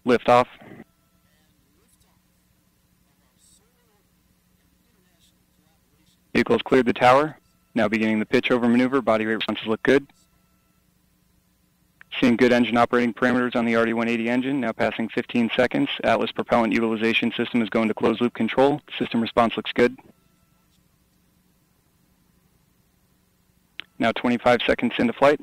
Liftoff. Vehicle has cleared the tower. Now beginning the pitch over maneuver. Body rate responses look good. Seeing good engine operating parameters on the RD-180 engine. Now passing 15 seconds. Atlas propellant utilization system is going to closed loop control. System response looks good. Now 25 seconds into flight.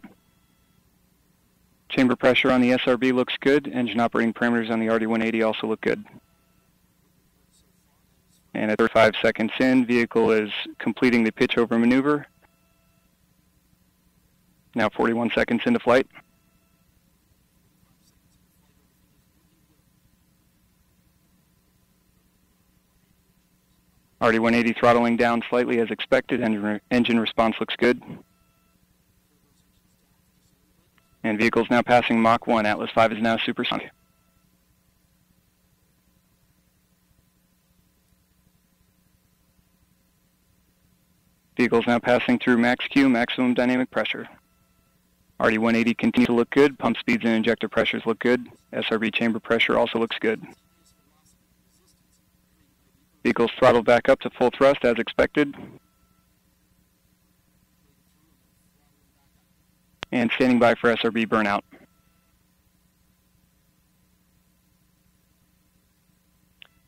Chamber pressure on the SRB looks good. Engine operating parameters on the RD-180 also look good. And at 35 seconds in, vehicle is completing the pitch over maneuver. Now 41 seconds into flight. RD-180 throttling down slightly as expected. Engine response looks good. And vehicle is now passing Mach 1. Atlas 5 is now supersonic. Vehicle is now passing through max Q, maximum dynamic pressure. RD-180 continues to look good. Pump speeds and injector pressures look good. SRB chamber pressure also looks good. Vehicle's throttled back up to full thrust as expected. And standing by for SRB burnout.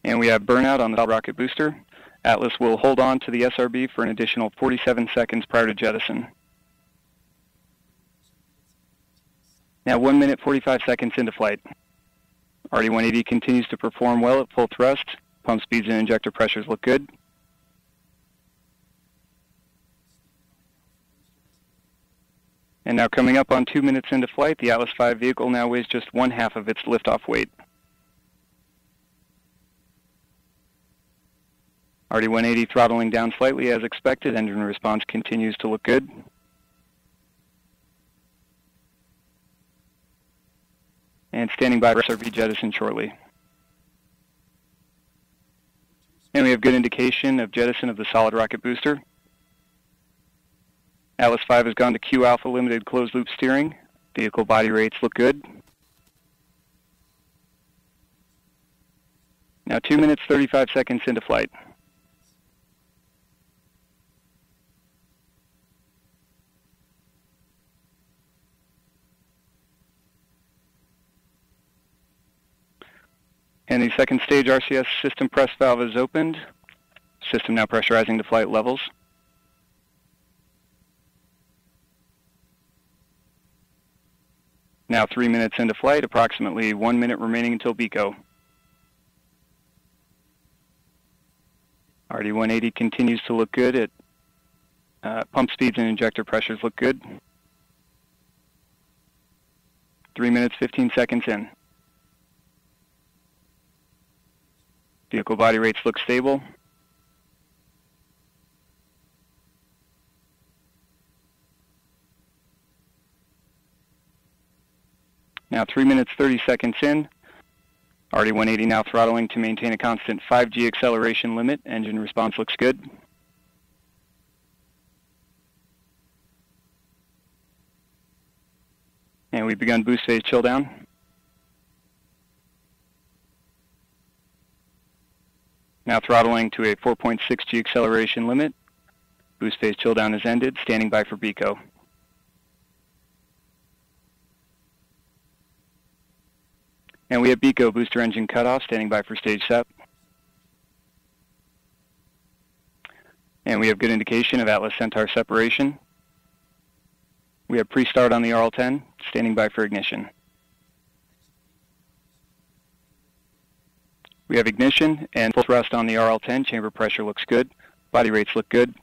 And we have burnout on the solid rocket booster. Atlas will hold on to the SRB for an additional 47 seconds prior to jettison. Now 1 minute 45 seconds into flight. RD-180 continues to perform well at full thrust. Pump speeds and injector pressures look good. And now coming up on 2 minutes into flight, the Atlas V vehicle now weighs just 1/2 of its liftoff weight. RD-180 throttling down slightly as expected. Engine response continues to look good. And standing by for SRB jettison shortly. And we have good indication of jettison of the solid rocket booster. Atlas V has gone to Q alpha limited closed loop steering. Vehicle body rates look good. Now 2 minutes 35 seconds into flight. And the second stage RCS system press valve is opened. System now pressurizing to flight levels. Now 3 minutes into flight, approximately 1 minute remaining until BECO. RD-180 continues to look good at pump speeds and injector pressures look good. 3 minutes, 15 seconds in. Vehicle body rates look stable. Now 3 minutes, 30 seconds in. RD-180 now throttling to maintain a constant 5G acceleration limit. Engine response looks good. And we've begun boost phase chill down. Now throttling to a 4.6G acceleration limit. Boost phase chill down has ended. Standing by for BECO. And we have BECO booster engine cutoff, standing by for stage SEP. And we have good indication of Atlas Centaur separation. We have pre-start on the RL-10, standing by for ignition. We have ignition and full thrust on the RL-10. Chamber pressure looks good. Body rates look good.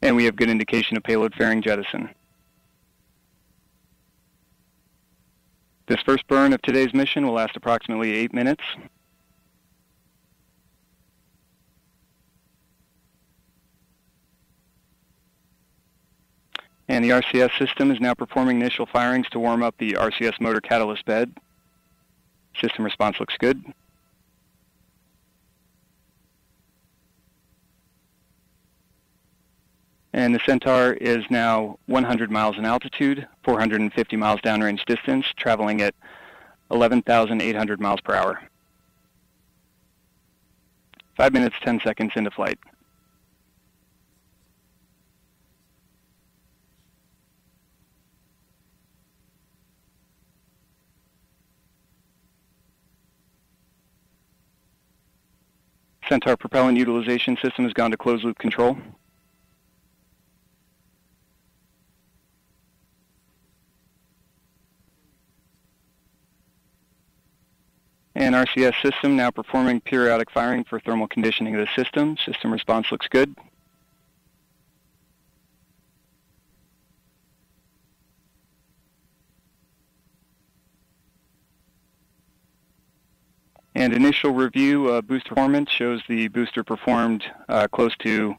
And we have good indication of payload fairing jettison. This first burn of today's mission will last approximately 8 minutes. And the RCS system is now performing initial firings to warm up the RCS motor catalyst bed. System response looks good. And the Centaur is now 100 miles in altitude, 450 miles downrange distance, traveling at 11,800 miles per hour. 5 minutes, 10 seconds into flight. Centaur propellant utilization system has gone to closed loop control. And RCS system now performing periodic firing for thermal conditioning of the system. System response looks good. And initial review booster performance shows the booster performed close to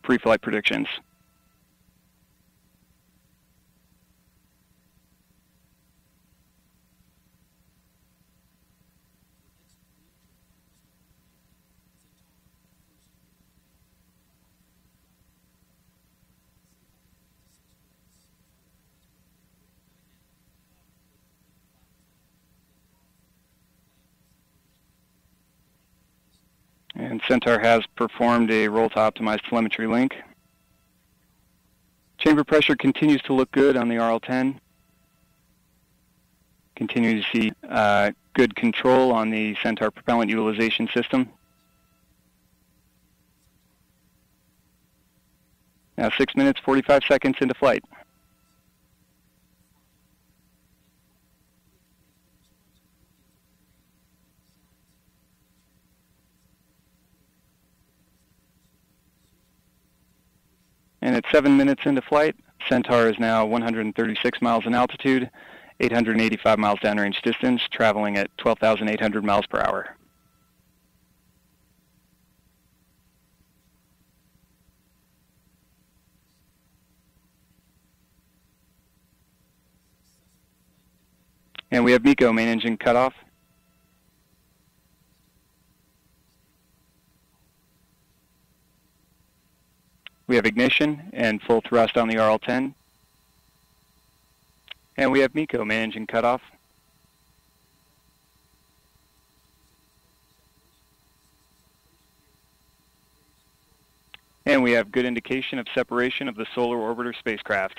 pre-flight predictions. And Centaur has performed a roll to optimized telemetry link. Chamber pressure continues to look good on the RL-10. Continue to see good control on the Centaur propellant utilization system. Now 6 minutes, 45 seconds into flight. And at 7 minutes into flight, Centaur is now 136 miles in altitude, 885 miles downrange distance, traveling at 12,800 miles per hour. And we have MECO, main engine cutoff. We have ignition and full thrust on the RL-10. And we have MECO, main engine cutoff. And we have good indication of separation of the SolarOrbiter spacecraft.